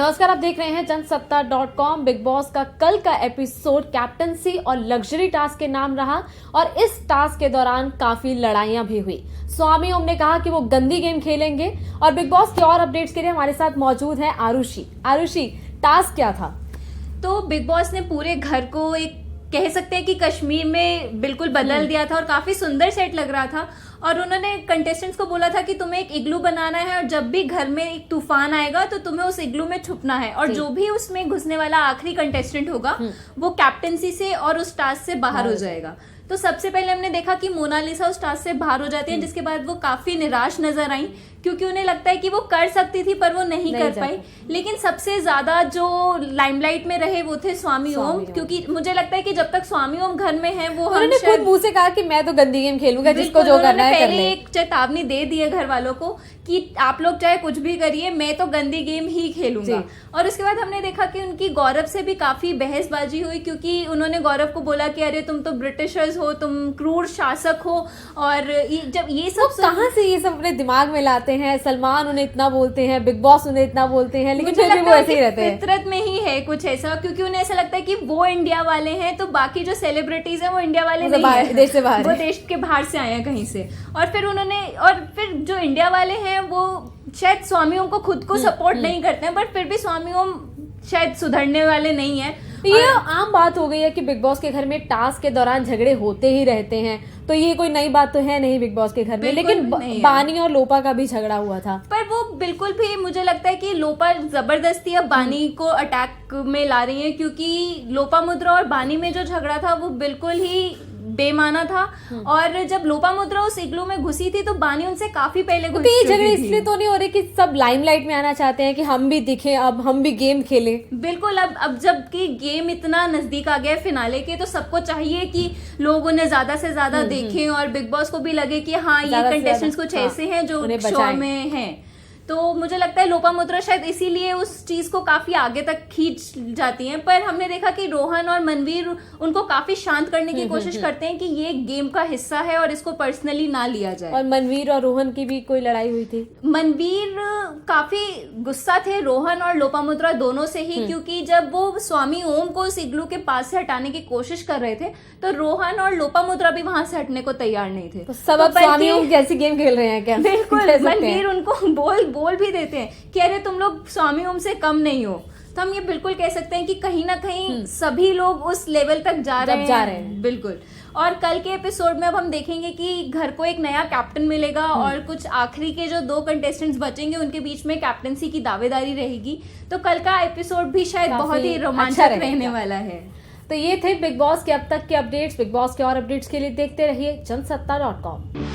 नमस्कार, आप देख रहे हैं जनसत्ता.com। बिग बॉस का कल का एपिसोड कैप्टनसी और लग्जरी टास्क के नाम रहा और इस टास्क के दौरान काफी लड़ाइयां भी हुई। स्वामी ओम ने कहा कि वो गंदी गेम खेलेंगे और बिग बॉस की और अपडेट्स के लिए हमारे साथ मौजूद है आरुषि। टास्क क्या था? तो बिग बॉस ने पूरे घर को एक कह सकते हैं कि कश्मीर में बिल्कुल बदल दिया था और काफी सुंदर सेट लग रहा था। और उन्होंने कंटेस्टेंट्स को बोला था कि तुम्हें एक इग्लू बनाना है और जब भी घर में एक तूफान आएगा तो तुम्हें उस इग्लू में छुपना है और जो भी उसमें घुसने वाला आखिरी कंटेस्टेंट होगा वो कैप्टेंसी से और उस टास्क से बाहर हो जाएगा। तो सबसे पहले हमने देखा कि मोनालिसा उस टास्क से बाहर हो जाती है, जिसके बाद वो काफी निराश नजर आई क्योंकि उन्हें लगता है कि वो कर सकती थी पर वो नहीं कर पाई। लेकिन सबसे ज्यादा जो लाइमलाइट में रहे वो थे स्वामी ओम, क्योंकि मुझे लगता है कि जब तक स्वामी ओम घर में है वो उन्होंने खुद मुंह से कहा कि मैं तो गंदी गेम खेलूंगा, जिसको जो करना है कर ले। एक चेतावनी दे दी है घर वालों को कि आप लोग चाहे कुछ भी करिए, मैं तो गंदी गेम ही खेलूंगा। और उसके बाद हमने देखा कि उनकी गौरव से भी काफी बहसबाजी हुई क्योंकि उन्होंने गौरव को बोला कि अरे तुम तो ब्रिटिशर्स हो, तुम क्रूर शासक हो। और जब ये सब कहाँ से ये सब अपने दिमाग में लाते हैं? सलमान उन्हें इतना बोलते हैं, बिग बॉस उन्हें इतना बोलते हैं, लेकिन फिर भी वो ऐसे ही रहते हैं। फितरत में ही है कुछ ऐसा, क्योंकि उन्हें ऐसा लगता है कि वो इंडिया वाले हैं तो बाकी जो सेलिब्रिटीज हैं वो इंडिया वाले नहीं है, देश से बाहर, वो देश के बाहर से आए हैं कहीं से। और फिर जो इंडिया वाले हैं वो शायद स्वामी ओम को खुद को सपोर्ट नहीं करते हैं, बट फिर भी स्वामी ओम शायद सुधरने वाले नहीं है। ये आम बात हो गई है कि बिग बॉस के घर में टास्क के दौरान झगड़े होते ही रहते हैं, तो ये कोई नई बात तो है नहीं बिग बॉस के घर में। लेकिन बानी और लोपा का भी झगड़ा हुआ था, पर वो बिल्कुल भी मुझे लगता है कि लोपा जबरदस्ती अब बानी को अटैक में ला रही है, क्योंकि लोपामुद्रा और बानी में जो झगड़ा था वो बिल्कुल ही बेमाना था। और जब लोपामुद्रा उस इग्लू में घुसी थी तो बानी उनसे काफी पहले घुस चुकी थी। झगड़े इसलिए तो नहीं हो रहे कि सब लाइमलाइट में आना चाहते हैं कि हम भी दिखें, अब हम भी गेम खेलें। बिल्कुल, अब जबकि गेम इतना नजदीक आ गया है फिनाले के, तो सबको चाहिए कि लोग उन्हें ज्यादा से ज्यादा देखें और बिग बॉस को भी लगे कि हाँ ये कंटेस्टेंट्स कुछ ऐसे हैं जो शो में हैं। तो मुझे लगता है लोपामुद्रा शायद इसीलिए उस चीज को काफी आगे तक खींच जाती हैं। पर हमने देखा कि रोहन और मनवीर उनको काफी शांत करने की कोशिश करते हैं कि ये गेम का हिस्सा है और इसको पर्सनली ना लिया जाए। और मनवीर और रोहन की भी कोई लड़ाई हुई थी। मनवीर काफी गुस्सा थे रोहन और लोपामुद्रा दोनों से ही, क्योंकि जब वो स्वामी ओम को उस इग्लू के पास से हटाने की कोशिश कर रहे थे तो रोहन और लोपामुद्रा भी वहां से हटने को तैयार नहीं थे। तो सब अब स्वामी ओम जैसी गेम खेल रहे हैं क्या? बिल्कुल, मनवीर उनको बोल भी देते हैं कि अरे तुम लोग स्वामी ओम से कम नहीं हो। तो हम ये बिल्कुल कह सकते हैं कि कहीं ना कहीं सभी लोग उस लेवल तक जा रहे हैं। बिल्कुल। और कल के एपिसोड में अब हम देखेंगे कि घर को एक नया कैप्टन मिलेगा और कुछ आखिरी के जो 2 कंटेस्टेंट्स बचेंगे उनके बीच में कैप्टनसी की दावेदारी रहेगी। तो कल का एपिसोड भी शायद बहुत ही रोमांचक रहने वाला है। तो ये थे बिग बॉस के अब तक के अपडेट्स। बिग बॉस के और अपडेट्स के लिए देखते रहिए जनसत्ता.com।